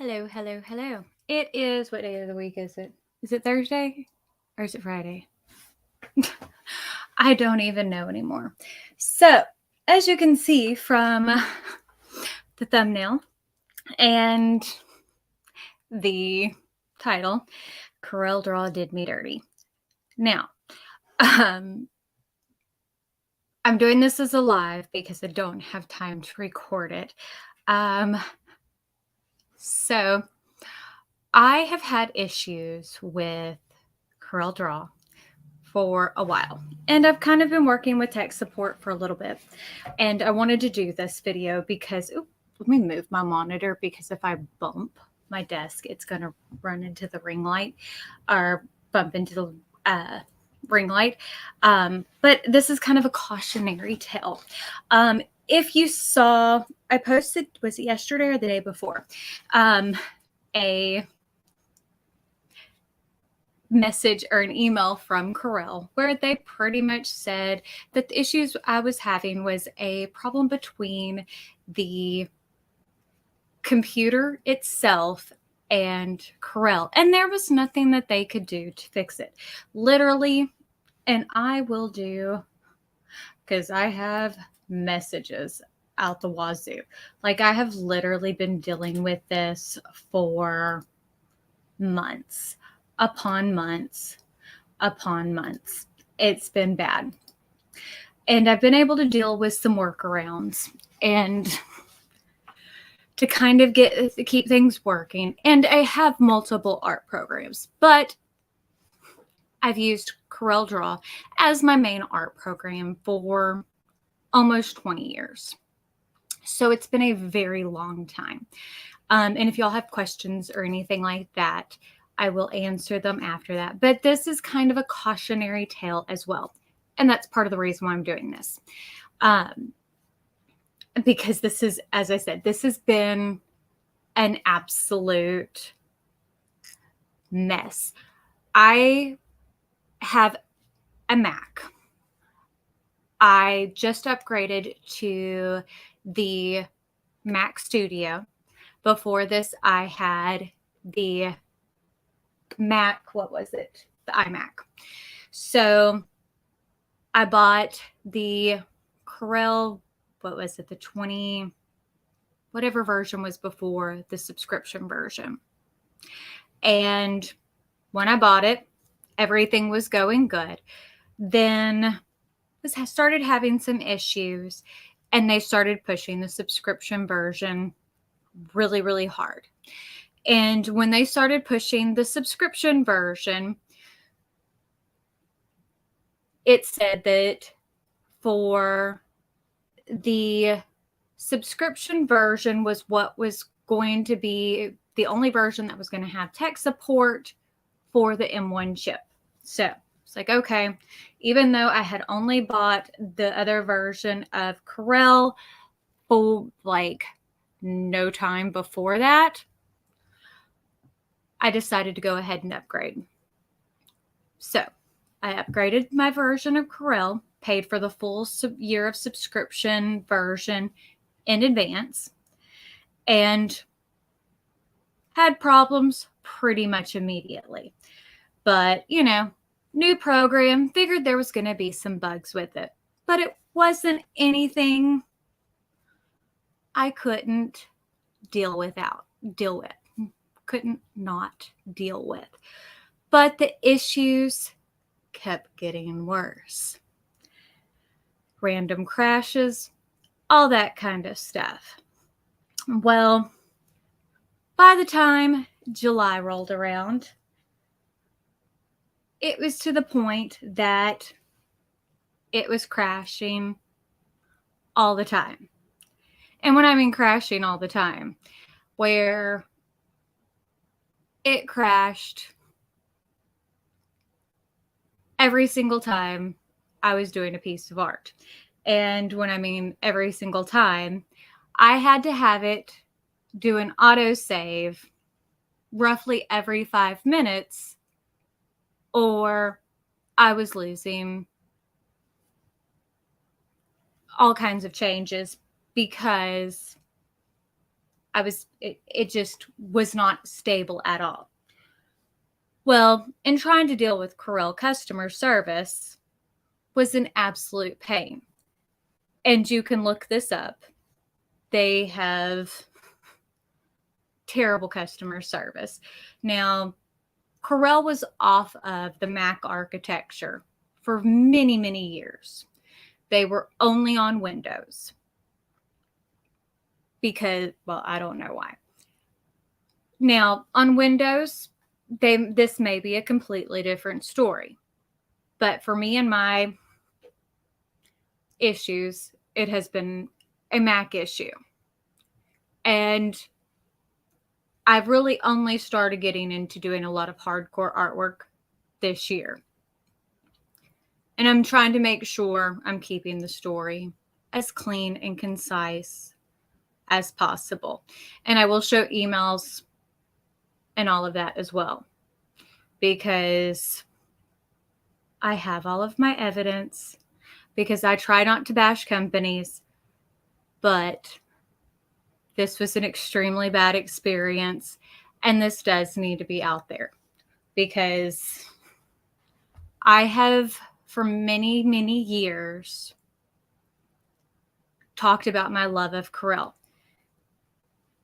Hello, hello, hello. It is, what day of the week is it? Is it Thursday or is it Friday? I don't even know anymore. So, as you can see from the thumbnail and the title, CorelDraw did me dirty. Now, I'm doing this as a live because I don't have time to record it. So I have had issues with CorelDraw for a while, and I've kind of been working with tech support for a little bit, and I wanted to do this video because let me move my monitor, because if I bump my desk it's going to run into the ring light or bump into the ring light. But this is kind of a cautionary tale. If you saw, I posted, was it yesterday or the day before, a message or an email from Corel where they pretty much said that the issues I was having was a problem between the computer itself and Corel, and there was nothing that they could do to fix it. Literally, and I will do, because I have messages out the wazoo. Like, I have literally been dealing with this for months upon months upon months. It's been bad. And I've been able to deal with some workarounds and to kind of keep things working. And I have multiple art programs, but I've used CorelDraw as my main art program for almost 20 years. So it's been a very long time. And if y'all have questions or anything like that, I will answer them after that. But this is kind of a cautionary tale as well. And that's part of the reason why I'm doing this. Because this is, as I said, this has been an absolute mess. I have a Mac. I just upgraded to the Mac Studio. Before this, I had the Mac, what was it? The iMac. So I bought the Corel, what was it? The 20, whatever version was before the subscription version. And when I bought it, everything was going good. Then I started having some issues, and they started pushing the subscription version really, really hard. And when they started pushing the subscription version, it said that for the subscription version was what was going to be the only version that was going to have tech support for the M1 chip. So it's like, okay, even though I had only bought the other version of Corel for like no time before that, I decided to go ahead and upgrade. So I upgraded my version of Corel, paid for the full year of subscription version in advance, and had problems pretty much immediately. But, you know, new program, figured there was going to be some bugs with it. But it wasn't anything I couldn't deal with. Couldn't not deal with. But the issues kept getting worse. Random crashes, all that kind of stuff. Well, by the time July rolled around, it was to the point that it was crashing all the time. And when I mean crashing all the time, where it crashed every single time I was doing a piece of art. And when I mean every single time, I had to have it do an autosave roughly every 5 minutes, or I was losing all kinds of changes because it just was not stable at all. Well, in trying to deal with Corel customer service was an absolute pain. And you can look this up. They have terrible customer service. Now, Corel was off of the Mac architecture for many, many years. They were only on Windows because, well, I don't know why. Now, on Windows, this may be a completely different story. But for me and my issues, it has been a Mac issue. And I've really only started getting into doing a lot of hardcore artwork this year. And I'm trying to make sure I'm keeping the story as clean and concise as possible. And I will show emails and all of that as well, because I have all of my evidence, because I try not to bash companies, but this was an extremely bad experience, and this does need to be out there, because I have for many, many years talked about my love of Corel.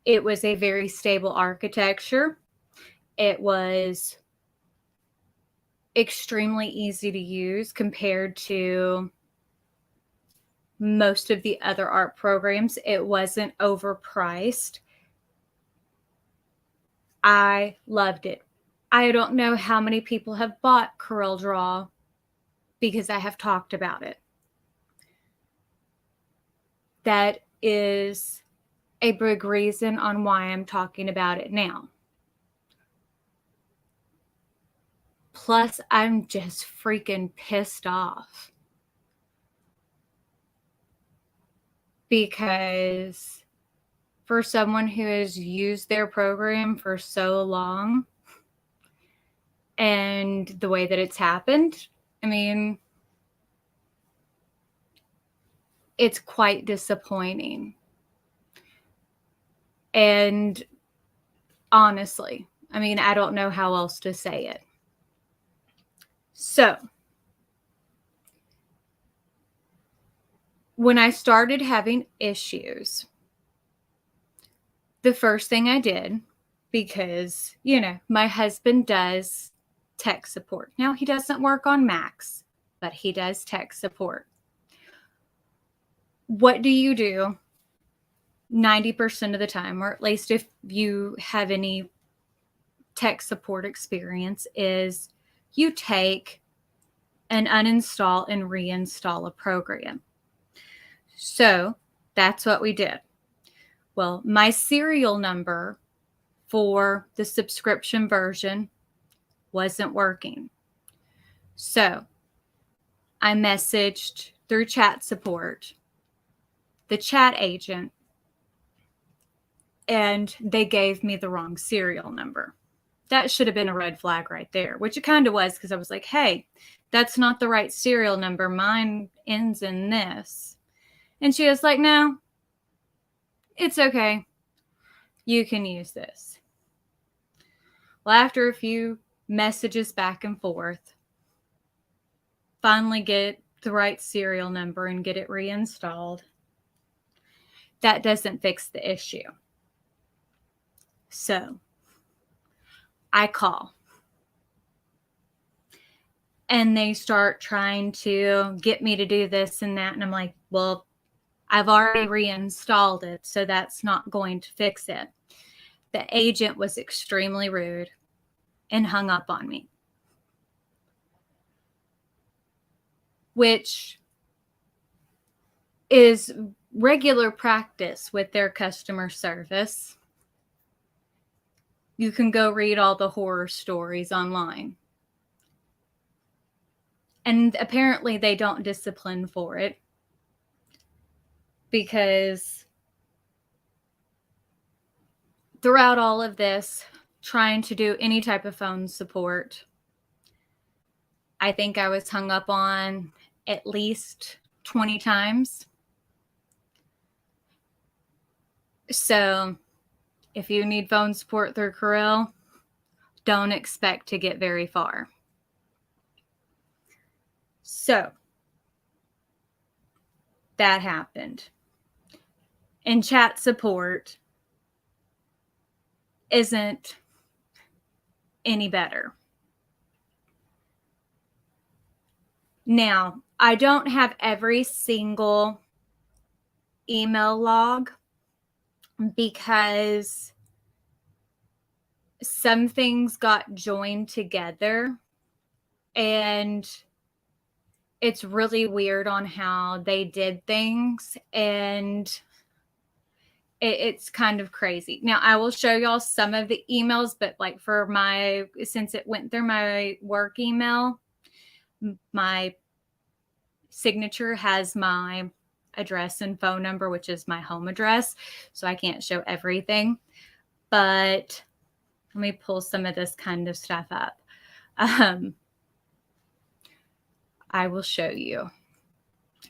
It was a very stable architecture. It was extremely easy to use compared to most of the other art programs. It wasn't overpriced. I loved it. I don't know how many people have bought CorelDraw because I have talked about it. That is a big reason on why I'm talking about it now. Plus, I'm just freaking pissed off because for someone who has used their program for so long and the way that it's happened, I mean, it's quite disappointing. And honestly, I mean, I don't know how else to say it. So, when I started having issues, the first thing I did, because, you know, my husband does tech support. Now, he doesn't work on Macs, but he does tech support. What do you do 90% of the time, or at least if you have any tech support experience, is you take and uninstall and reinstall a program. So that's what we did. Well, my serial number for the subscription version wasn't working. So I messaged through chat support, the chat agent, and they gave me the wrong serial number. That should have been a red flag right there, which it kind of was, because I was like, hey, that's not the right serial number. Mine ends in this. And she was like, no, it's okay. You can use this. Well, after a few messages back and forth, finally get the right serial number and get it reinstalled. That doesn't fix the issue. So I call. And they start trying to get me to do this and that. And I'm like, well, I've already reinstalled it, so that's not going to fix it. The agent was extremely rude and hung up on me, which is regular practice with their customer service. You can go read all the horror stories online. And apparently they don't discipline for it, because throughout all of this, trying to do any type of phone support, I think I was hung up on at least 20 times. So if you need phone support through Corel, don't expect to get very far. So that happened. And chat support isn't any better. Now, I don't have every single email log because some things got joined together, and it's really weird on how they did things, and it's kind of crazy. Now, I will show y'all some of the emails, but like since it went through my work email, my signature has my address and phone number, which is my home address. So I can't show everything, but let me pull some of this kind of stuff up. I will show you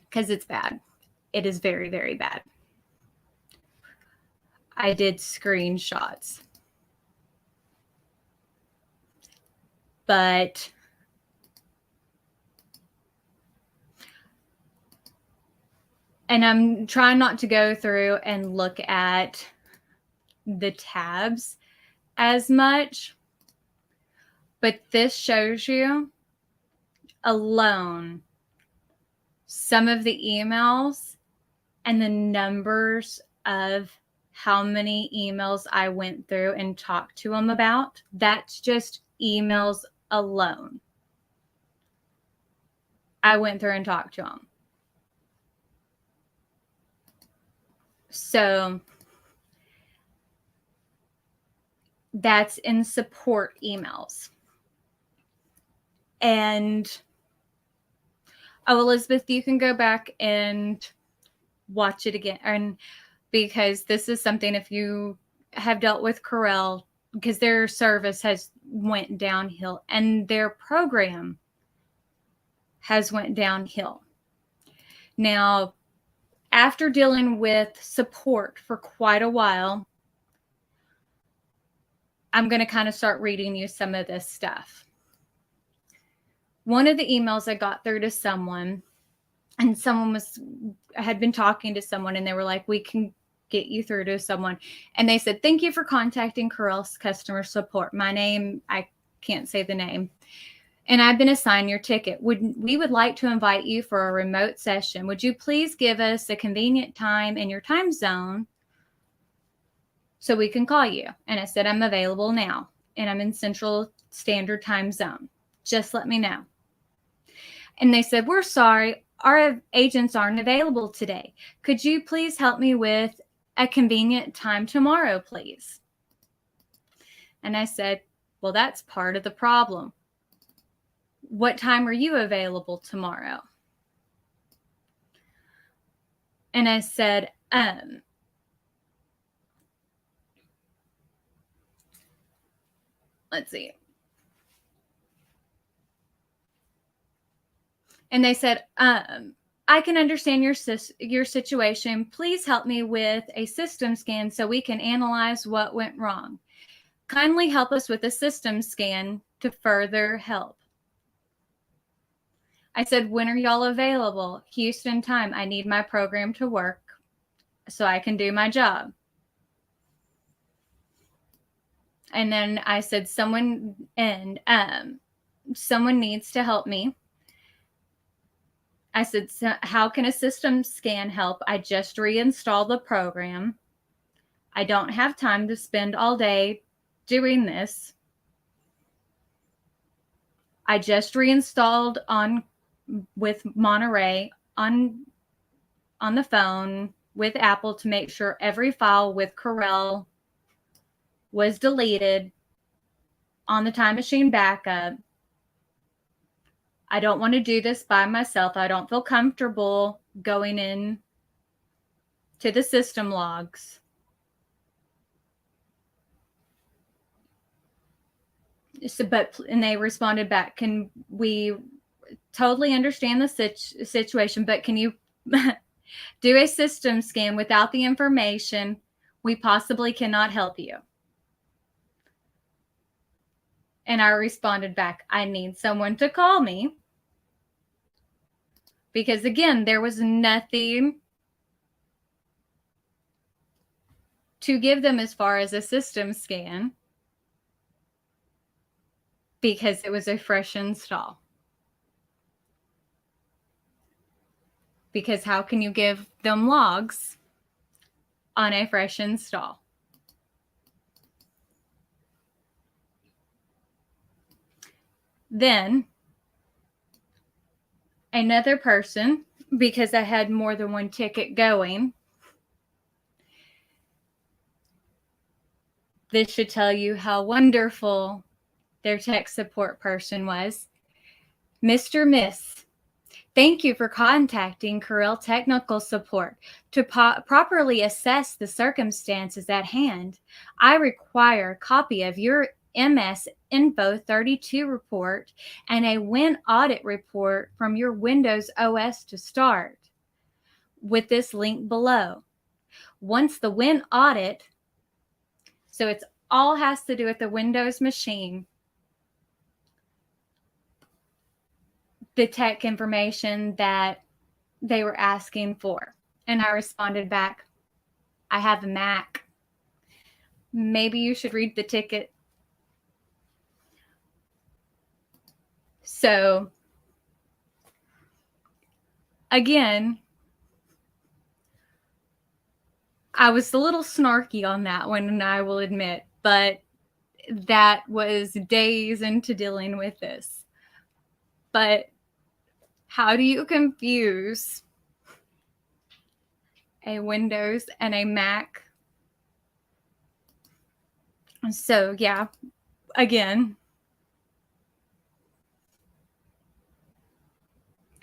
because it's bad. It is very, very bad. I did screenshots, but and I'm trying not to go through and look at the tabs as much, but this shows you alone some of the emails and the numbers of how many emails I went through and talked to them about. That's just emails alone. I went through and talked to them. So that's in support emails. And oh, Elizabeth, you can go back and watch it again. And because this is something, if you have dealt with Corel, because their service has went downhill and their program has went downhill. Now, after dealing with support for quite a while, I'm going to kind of start reading you some of this stuff. One of the emails I got through to someone, and someone had been talking to someone, and they were like, we can get you through to someone. And they said, thank you for contacting Corel's customer support. My name, I can't say the name. And I've been assigned your ticket. We would like to invite you for a remote session. Would you please give us a convenient time in your time zone so we can call you? And I said, I'm available now, and I'm in Central Standard Time Zone. Just let me know. And they said, we're sorry, our agents aren't available today. Could you please help me with a convenient time tomorrow, please? And I said, well, that's part of the problem. What time are you available tomorrow? And I said, let's see. And they said, I can understand your situation. Please help me with a system scan so we can analyze what went wrong. Kindly help us with a system scan to further help. I said, when are y'all available? Houston time. I need my program to work so I can do my job. And then I said, someone needs to help me. I said, how can a system scan help? I just reinstalled the program. I don't have time to spend all day doing this. I just reinstalled with Monterey on the phone with Apple to make sure every file with Corel was deleted on the Time Machine backup. I don't want to do this by myself. I don't feel comfortable going in to the system logs. And they responded back, can we totally understand the situation, but can you do a system scan without the information We possibly cannot help you. And I responded back, I need someone to call me. Because again, there was nothing to give them as far as a system scan because it was a fresh install. Because how can you give them logs on a fresh install? Then another person, because I had more than one ticket going, this should tell you how wonderful their tech support person was. Mr. Miss, thank you for contacting Corel Technical Support. To properly assess the circumstances at hand, I require a copy of your MS Info 32 report and a Win audit report from your Windows OS to start with this link below. Once the Win audit, so it's all has to do with the Windows machine, the tech information that they were asking for. And I responded back, I have a Mac. Maybe you should read the ticket. So again, I was a little snarky on that one, and I will admit, but that was days into dealing with this. But how do you confuse a Windows and a Mac? So yeah, again.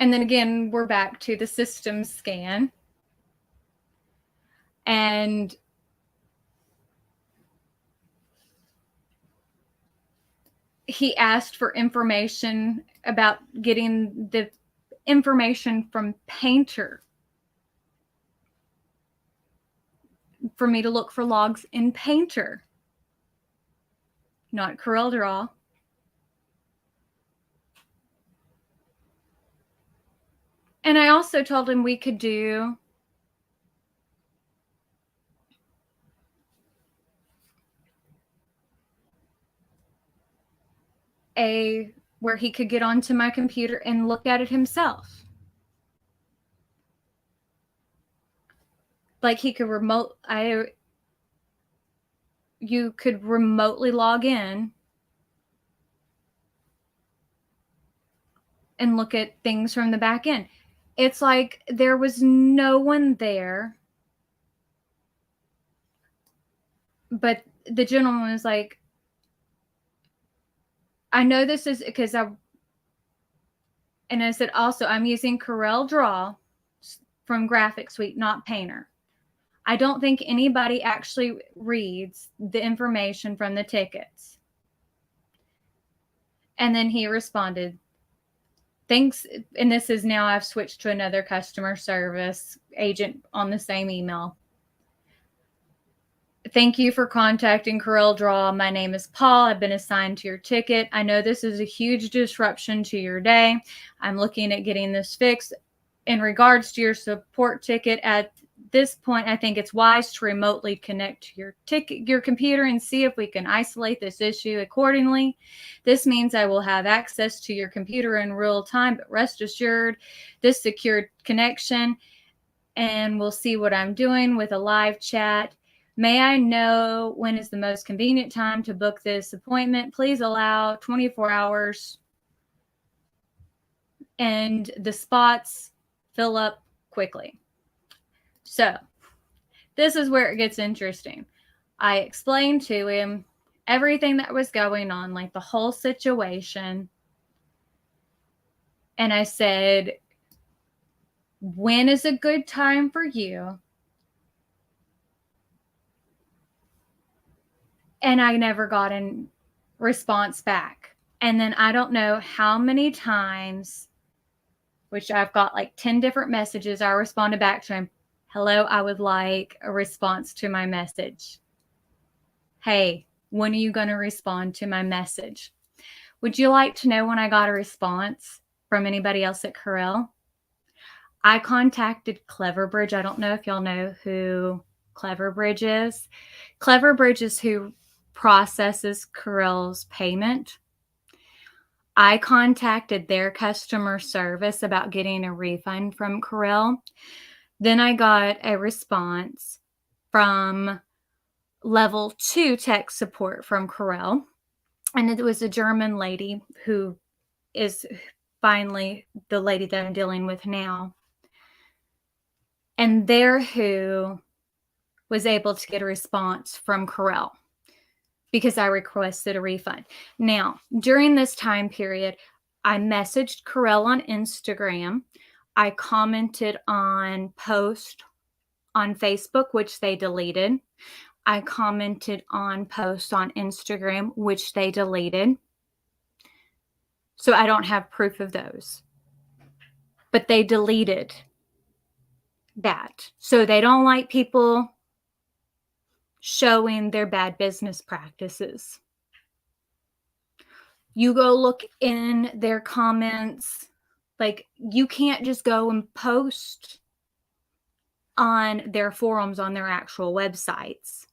And then again, we're back to the system scan. And he asked for information about getting the information from Painter for me to look for logs in Painter, not CorelDraw. And I also told him we could do where he could get onto my computer and look at it himself. Like he could you could remotely log in and look at things from the back end. It's like there was no one there. But the gentleman was like, I know this is because I said, also, I'm using CorelDraw from Graphic Suite, not Painter. I don't think anybody actually reads the information from the tickets. And then he responded, thanks. And this is now I've switched to another customer service agent on the same email. Thank you for contacting CorelDraw. My name is Paul. I've been assigned to your ticket. I know this is a huge disruption to your day. I'm looking at getting this fixed. In regards to your support ticket, at this point, I think it's wise to remotely connect to your computer and see if we can isolate this issue accordingly. This means I will have access to your computer in real time, but rest assured, this secured connection, and we'll see what I'm doing with a live chat. May I know when is the most convenient time to book this appointment? Please allow 24 hours. And the spots fill up quickly. So this is where it gets interesting. I explained to him everything that was going on, like the whole situation. And I said, when is a good time for you? And I never got a response back. And then I don't know how many times, which I've got like 10 different messages, I responded back to him, Hello, I would like a response to my message. Hey, when are you going to respond to my message? Would you like to know when I got a response from anybody else at Corel? I contacted Cleverbridge. I don't know if y'all know who Cleverbridge is. Cleverbridge is who processes Corel's payment. I contacted their customer service about getting a refund from Corel. Then I got a response from level 2 tech support from Corel. And it was a German lady who is finally the lady that I'm dealing with now. And they're who was able to get a response from Corel because I requested a refund. Now, during this time period, I messaged Corel on Instagram. I commented on post on Facebook, which they deleted. I commented on posts on Instagram, which they deleted. So I don't have proof of those. But they deleted that. So they don't like people showing their bad business practices. You go look in their comments. Like, you can't just go and post on their forums on their actual websites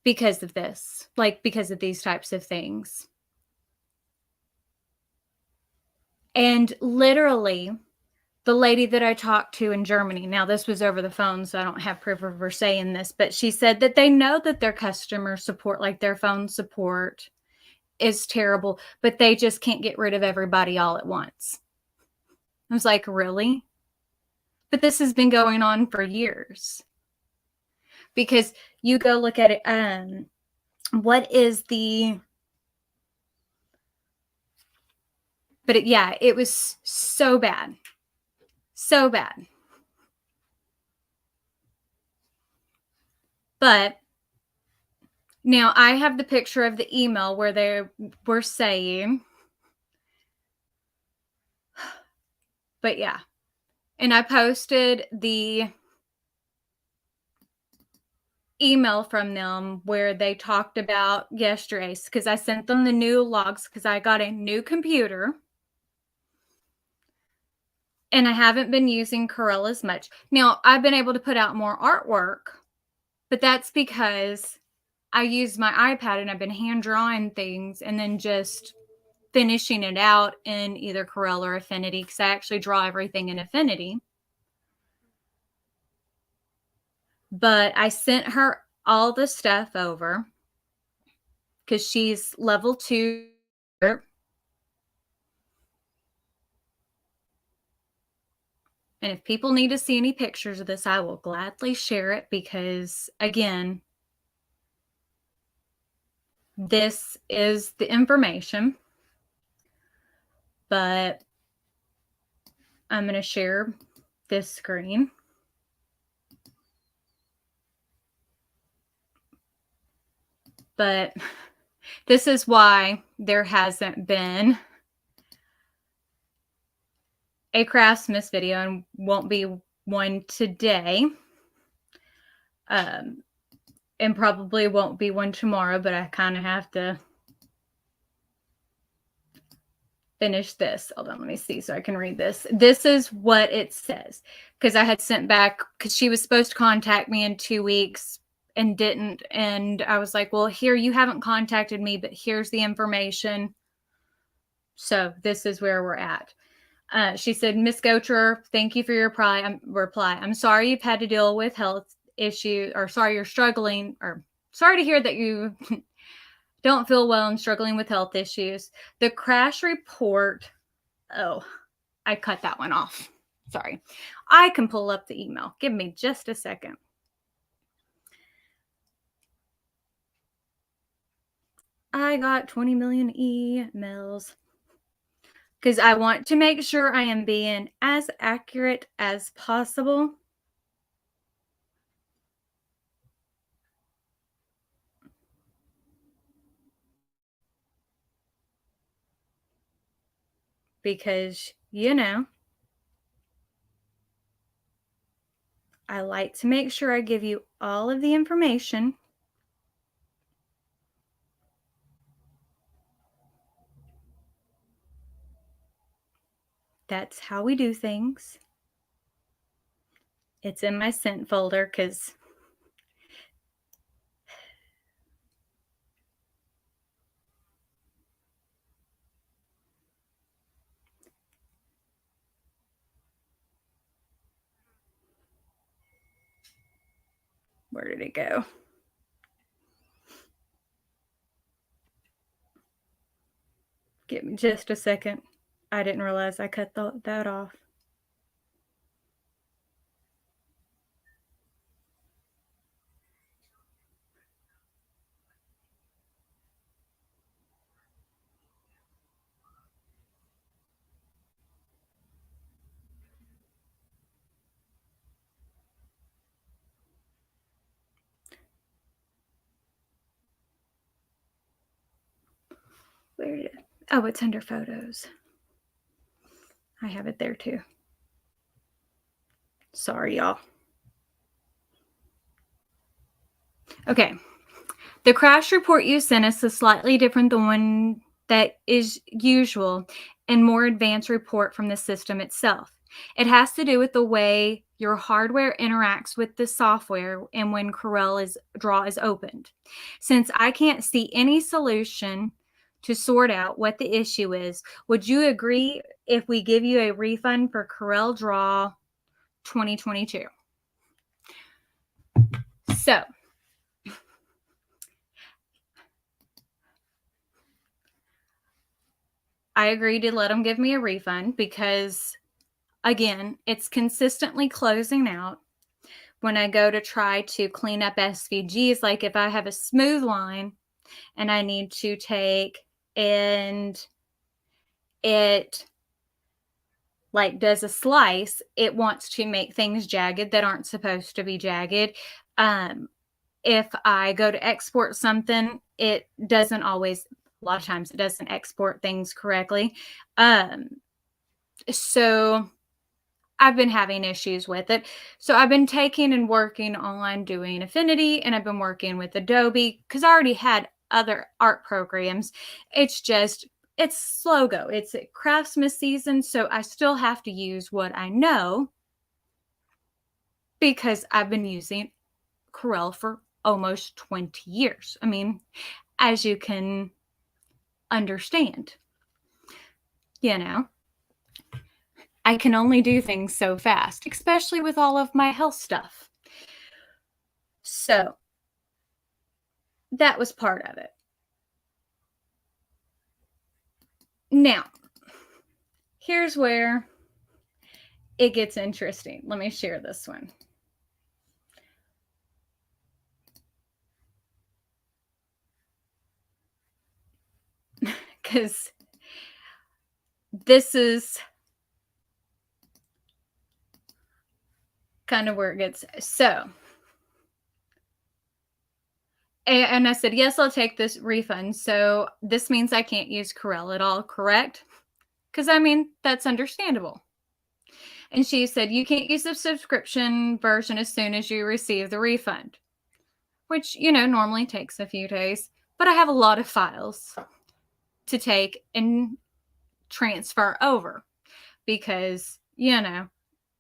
because of this, like because of these types of things. And literally, the lady that I talked to in Germany, now this was over the phone, so I don't have proof of her saying this, but she said that they know that their customer support, like their phone support, is terrible, but they just can't get rid of everybody all at once. I was like, really? But this has been going on for years. Because you go look at it, what is the... But yeah, it was so bad. So bad. But now I have the picture of the email where they were saying, but yeah. And I posted the email from them where they talked about yesterday, because I sent them the new logs because I got a new computer. And I haven't been using Corel as much. Now, I've been able to put out more artwork, but that's because I use my iPad and I've been hand drawing things and then just finishing it out in either Corel or Affinity, because I actually draw everything in Affinity. But I sent her all the stuff over because she's level 2. And if people need to see any pictures of this, I will gladly share it because, again, this is the information. But I'm going to share this screen. But this is why there hasn't been a Craftsmas video and won't be one today. And probably won't be one tomorrow, but I kind of have to finish this. Hold on, let me see so I can read this. This is what it says, because I had sent back, because she was supposed to contact me in 2 weeks and didn't. And I was like, well, here, you haven't contacted me, but here's the information. So this is where we're at. She said, Miss Gocher, thank you for your reply. I'm sorry you've had to deal with health issues, or sorry you're struggling, or sorry to hear that you don't feel well and struggling with health issues. The crash report, oh, I cut that one off. Sorry. I can pull up the email. Give me just a second. I got 20 million emails because I want to make sure I am being as accurate as possible. Because, you know, I like to make sure I give you all of the information. That's how we do things. It's in my sent folder because where did it go? Give me just a second. I didn't realize I cut that off. Where did it? Oh, it's under photos. I have it there too. Sorry, y'all. Okay. The crash report you sent us is slightly different than one that is usual and more advanced report from the system itself. It has to do with the way your hardware interacts with the software and when CorelDraw is opened. Since I can't see any solution to sort out what the issue is, would you agree if we give you a refund for CorelDraw 2022? So, I agreed to let them give me a refund because, again, it's consistently closing out. When I go to try to clean up SVGs, like if I have a smooth line and I need to take and it like does a slice, it wants to make things jagged that aren't supposed to be jagged. If I go to export something, it doesn't always, a lot of times it doesn't export things correctly. So I've been having issues with it. So I've been taking and working on doing Affinity, and I've been working with Adobe because I already had other art programs. It's slow go. It's Craftsmas season, so I still have to use what I know because I've been using Corel for almost 20 years. I mean, as you can understand, I can only do things so fast, especially with all of my health stuff. So that was part of it. Now, here's where it gets interesting. Let me share this one. Because this is kind of where it gets. So, and I said, yes, I'll take this refund. So this means I can't use Corel at all, correct? Because I mean, that's understandable. And she said, you can't use the subscription version as soon as you receive the refund, which, normally takes a few days. But I have a lot of files to take and transfer over because,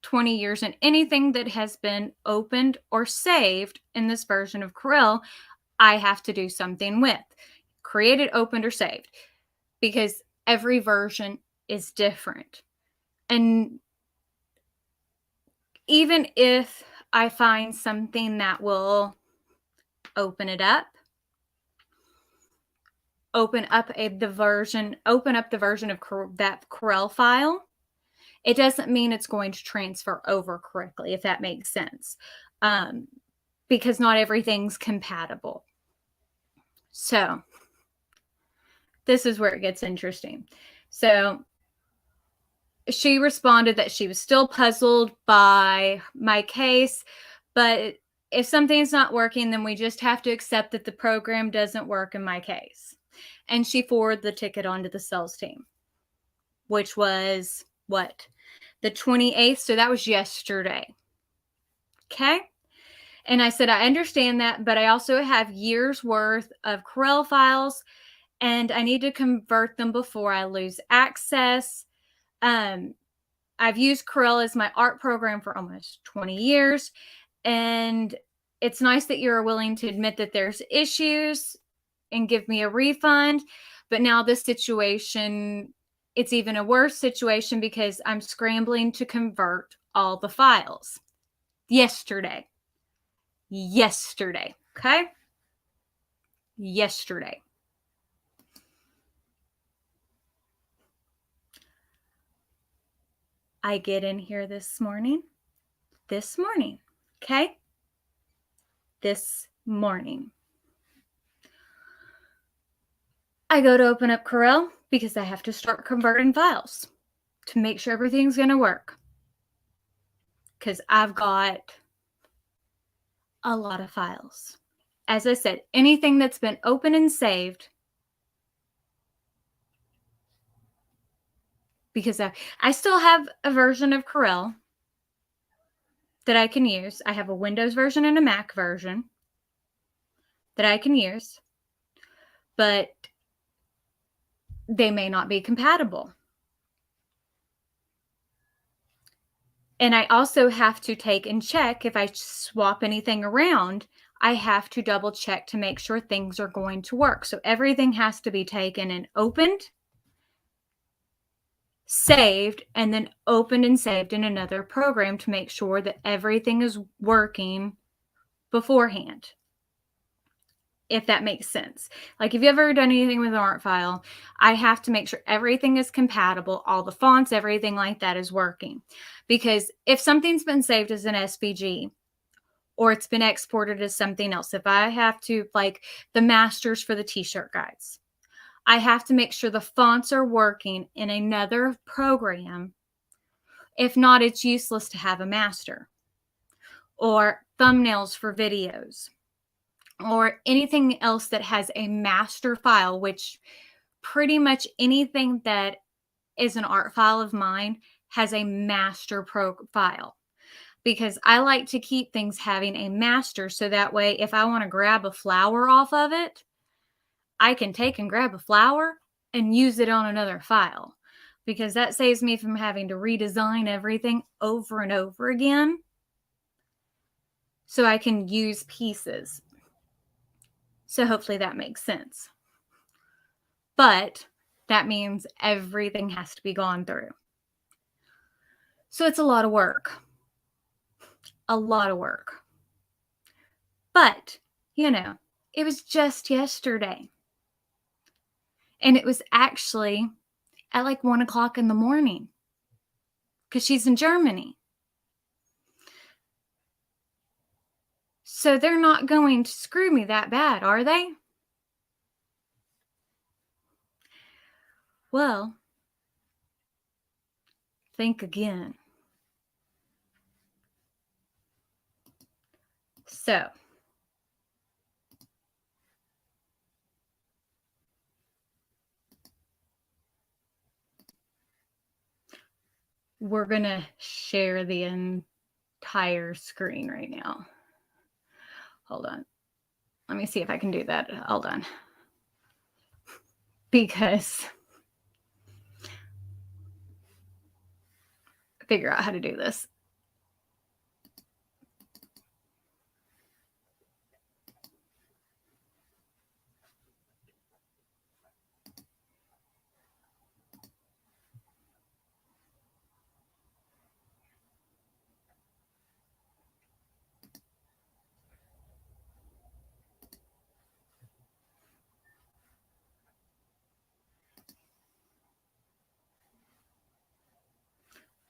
20 years and anything that has been opened or saved in this version of Corel, I have to do something with. Created, opened, or saved because every version is different. And even if I find something that will open it up, open up the version of that Corel file, it doesn't mean it's going to transfer over correctly, if that makes sense, because not everything's compatible. So this is where it gets interesting. So she responded that she was still puzzled by my case, but if something's not working, then we just have to accept that the program doesn't work in my case. And she forwarded the ticket onto the sales team, which was the 28th. So that was yesterday. Okay. And I said, I understand that, but I also have years worth of Corel files and I need to convert them before I lose access. I've used Corel as my art program for almost 20 years. And it's nice that you're willing to admit that there's issues and give me a refund. But now this situation, it's even a worse situation because I'm scrambling to convert all the files. Yesterday. Okay? Yesterday. I get in here this morning. Okay? This morning. I go to open up Corel because I have to start converting files to make sure everything's going to work. Because I've got a lot of files. As I said, anything that's been open and saved, because I still have a version of Corel that I can use. I have a Windows version and a Mac version that I can use, but they may not be compatible. And I also have to take and check if I swap anything around, I have to double check to make sure things are going to work. So everything has to be taken and opened, saved, and then opened and saved in another program to make sure that everything is working beforehand. If that makes sense. Like if you've ever done anything with an art file, I have to make sure everything is compatible, all the fonts, everything like that is working. Because if something's been saved as an SVG or it's been exported as something else, if I have to, like the masters for the t-shirt guides, I have to make sure the fonts are working in another program. If not, it's useless to have a master. Or thumbnails for videos, or anything else that has a master file, which pretty much anything that is an art file of mine has a master file, because I like to keep things having a master. So that way, if I want to grab a flower off of it, I can take and grab a flower and use it on another file, because that saves me from having to redesign everything over and over again. So I can use pieces. So hopefully that makes sense. But that means everything has to be gone through. So it's a lot of work. A lot of work. But, you know, it was just yesterday. And it was actually at like 1 o'clock in the morning because she's in Germany. So they're not going to screw me that bad, are they? Well, think again. So, we're going to share the entire screen right now. Hold on. Let me see if I can do that. Hold on. Because figure out how to do this.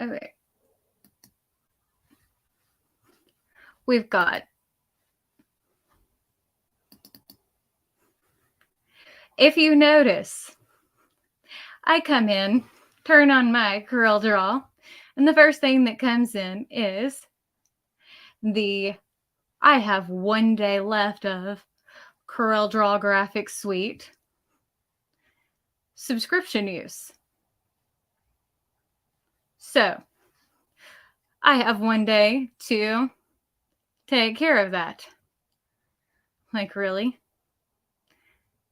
Okay. We've got, if you notice, I come in, turn on my CorelDraw, and the first thing that comes in is I have 1 day left of CorelDraw Graphics Suite subscription use. So I have 1 day to take care of that. Like, really?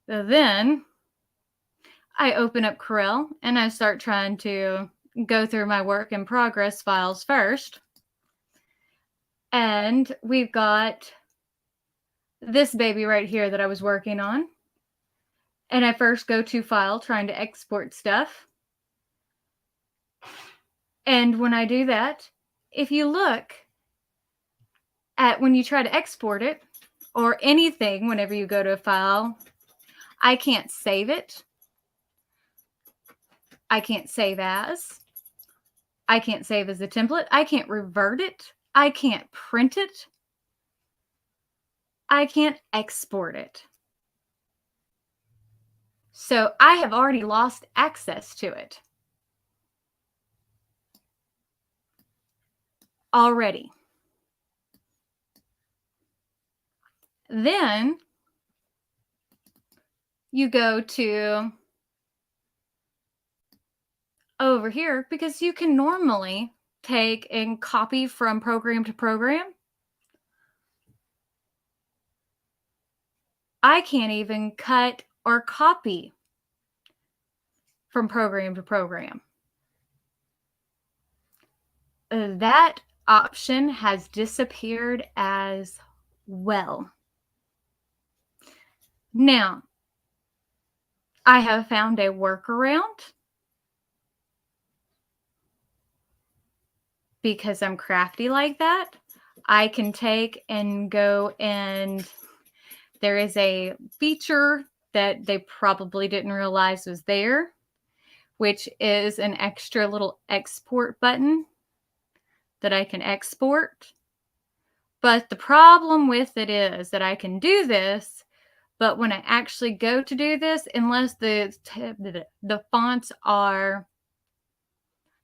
So then I open up Corel and I start trying to go through my work in progress files first. And we've got this baby right here that I was working on. And I first go to File, trying to export stuff. And when I do that, if you look at when you try to export it, or anything, whenever you go to a file, I can't save it. I can't save as. I can't save as a template. I can't revert it. I can't print it. I can't export it. So I have already lost access to it. Already. Then you go to over here, because you can normally take and copy from program to program. I can't even cut or copy from program to program. That option has disappeared as well. Now, I have found a workaround because I'm crafty like that. I can take and go, and there is a feature that they probably didn't realize was there, which is an extra little export button that I can export. But the problem with it is that I can do this, but when I actually go to do this, unless the fonts are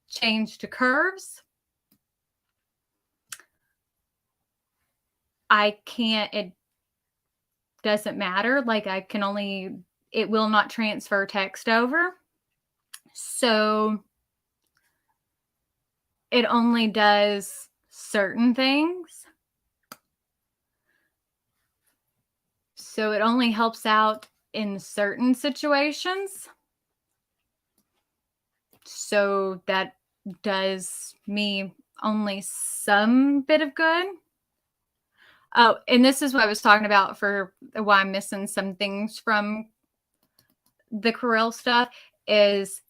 changed to curves, I can't, it doesn't matter. Like, I can only, it will not transfer text over. So it only does certain things. So it only helps out in certain situations. So that does me only some bit of good. Oh, and this is what I was talking about for why I'm missing some things from the Corel stuff, is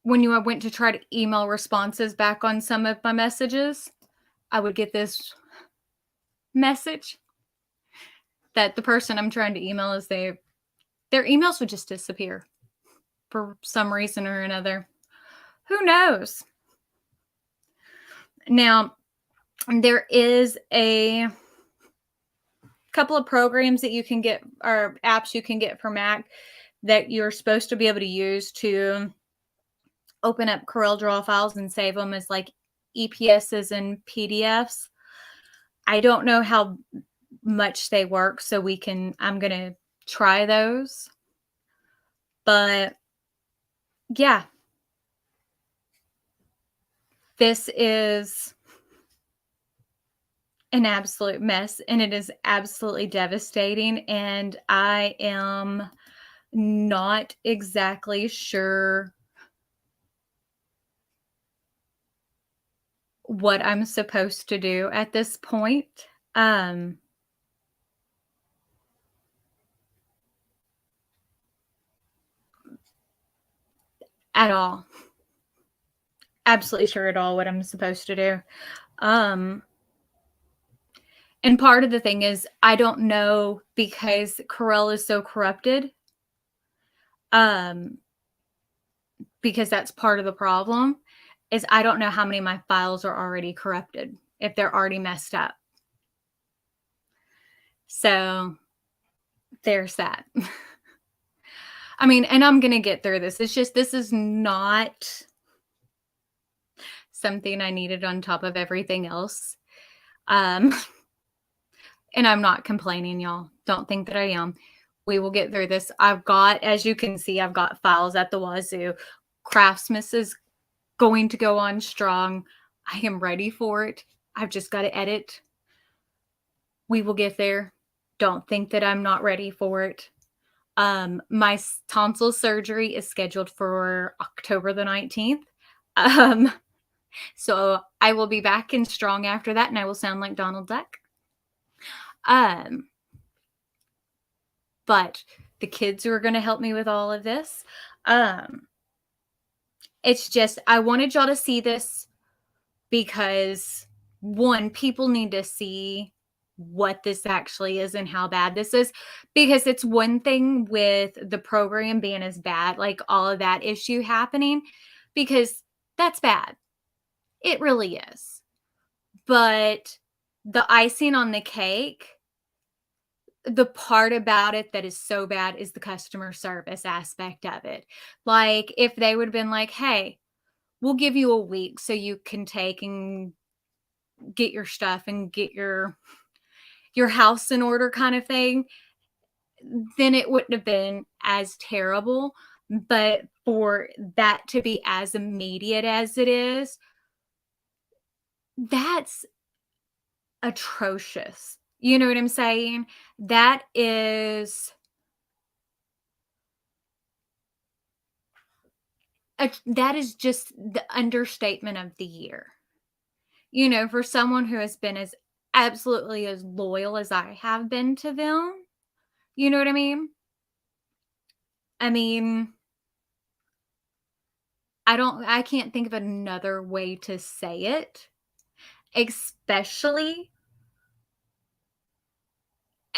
when I went to try to email responses back on some of my messages, I would get this message that the person I'm trying to email is their emails would just disappear for some reason or another. Who knows? Now, there is a couple of programs that you can get, or apps you can get for Mac, that you're supposed to be able to use to open up CorelDraw files and save them as like EPSs and PDFs. I don't know how much they work, so I'm going to try those. But yeah, this is an absolute mess, and it is absolutely devastating, and I am not exactly sure what I'm supposed to do at this point. At all. Absolutely sure at all what I'm supposed to do. And part of the thing is, I don't know, because Corel is so corrupted. Because that's part of the problem, is I don't know how many of my files are already corrupted, if they're already messed up. So there's that. I mean, and I'm going to get through this. It's just, this is not something I needed on top of everything else. And I'm not complaining, y'all. Don't think that I am. We will get through this. I've got, as you can see, I've got files at the wazoo. Craftsmas is going to go on strong. I am ready for it. I've just got to edit. We will get there. Don't think that I'm not ready for it. My tonsil surgery is scheduled for October the 19th. So I will be back and strong after that, and I will sound like Donald Duck. But the kids who are going to help me with all of this, it's just, I wanted y'all to see this because, one, people need to see what this actually is and how bad this is, because it's one thing with the program being as bad, like all of that issue happening, because that's bad. It really is. But the icing on the cake, the part about it that is so bad is the customer service aspect of it. Like, if they would have been like, hey, we'll give you a week so you can take and get your stuff and get your house in order kind of thing, then it wouldn't have been as terrible. But for that to be as immediate as it is, that's atrocious. You know what I'm saying? That is just the understatement of the year. You know, for someone who has been as absolutely as loyal as I have been to them, you know what I mean? I mean, I can't think of another way to say it, especially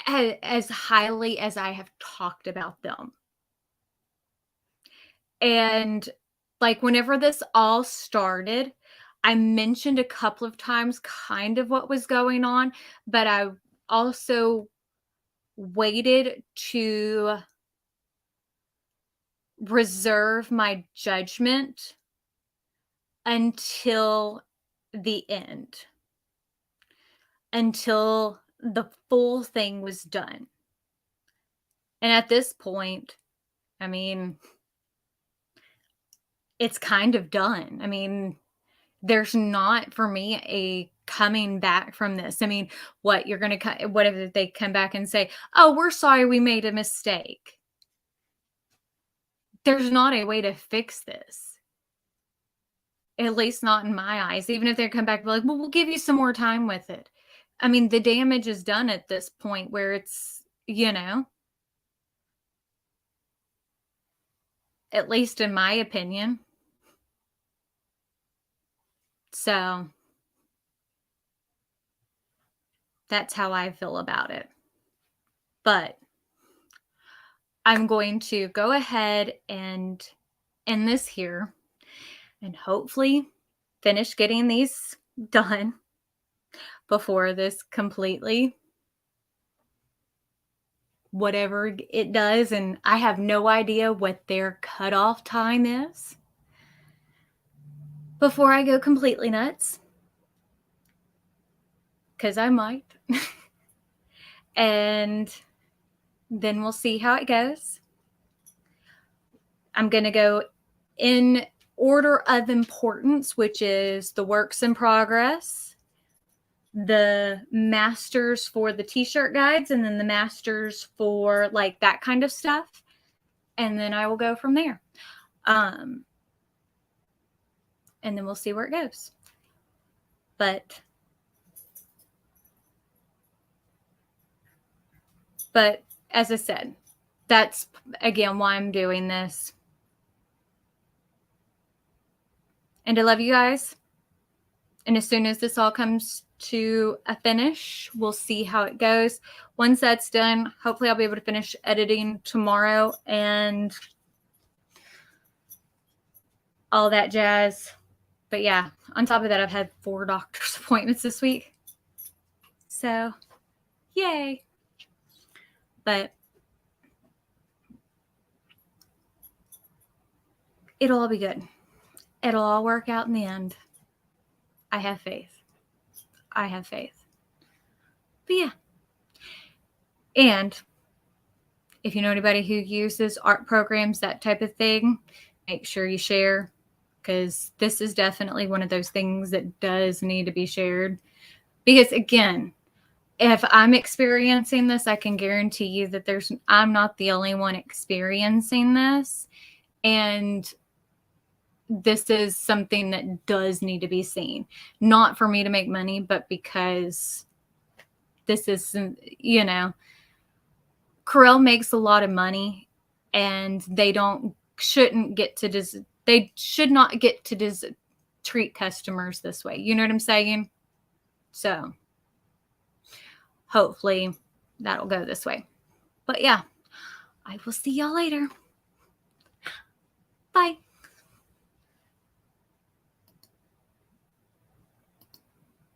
as highly as I have talked about them. And like, whenever this all started, I mentioned a couple of times kind of what was going on, but I also waited to reserve my judgment until the end, until the full thing was done. And at this point, I mean, it's kind of done. I mean, there's not, for me, a coming back from this. I mean, what if they come back and say, oh, we're sorry, we made a mistake? There's not a way to fix this. At least not in my eyes. Even if they come back and be like, well, we'll give you some more time with it. I mean, the damage is done at this point where it's, you know, at least in my opinion. So that's how I feel about it. But I'm going to go ahead and end this here and hopefully finish getting these done before this completely, whatever it does. And I have no idea what their cutoff time is before I go completely nuts, because I might. And then we'll see how it goes. I'm going to go in order of importance, which is the works in progress, the masters for the t-shirt guides, and then the masters for like that kind of stuff. And then I will go from there. And then we'll see where it goes. But as I said, that's again why I'm doing this. And I love you guys. And as soon as this all comes to a finish, we'll see how it goes. Once that's done, hopefully I'll be able to finish editing tomorrow and all that jazz. But yeah, on top of that, I've had 4 doctor's appointments this week. So, yay. But it'll all be good. It'll all work out in the end. I have faith. I have faith. But yeah. And if you know anybody who uses art programs, that type of thing, make sure you share. because this is definitely one of those things that does need to be shared. Because again, if I'm experiencing this, I can guarantee you that I'm not the only one experiencing this. And this is something that does need to be seen. Not for me to make money, but because this is, you know, Corel makes a lot of money, and they should not get to treat customers this way. You know what I'm saying? So hopefully that'll go this way. But yeah, I will see y'all later. Bye.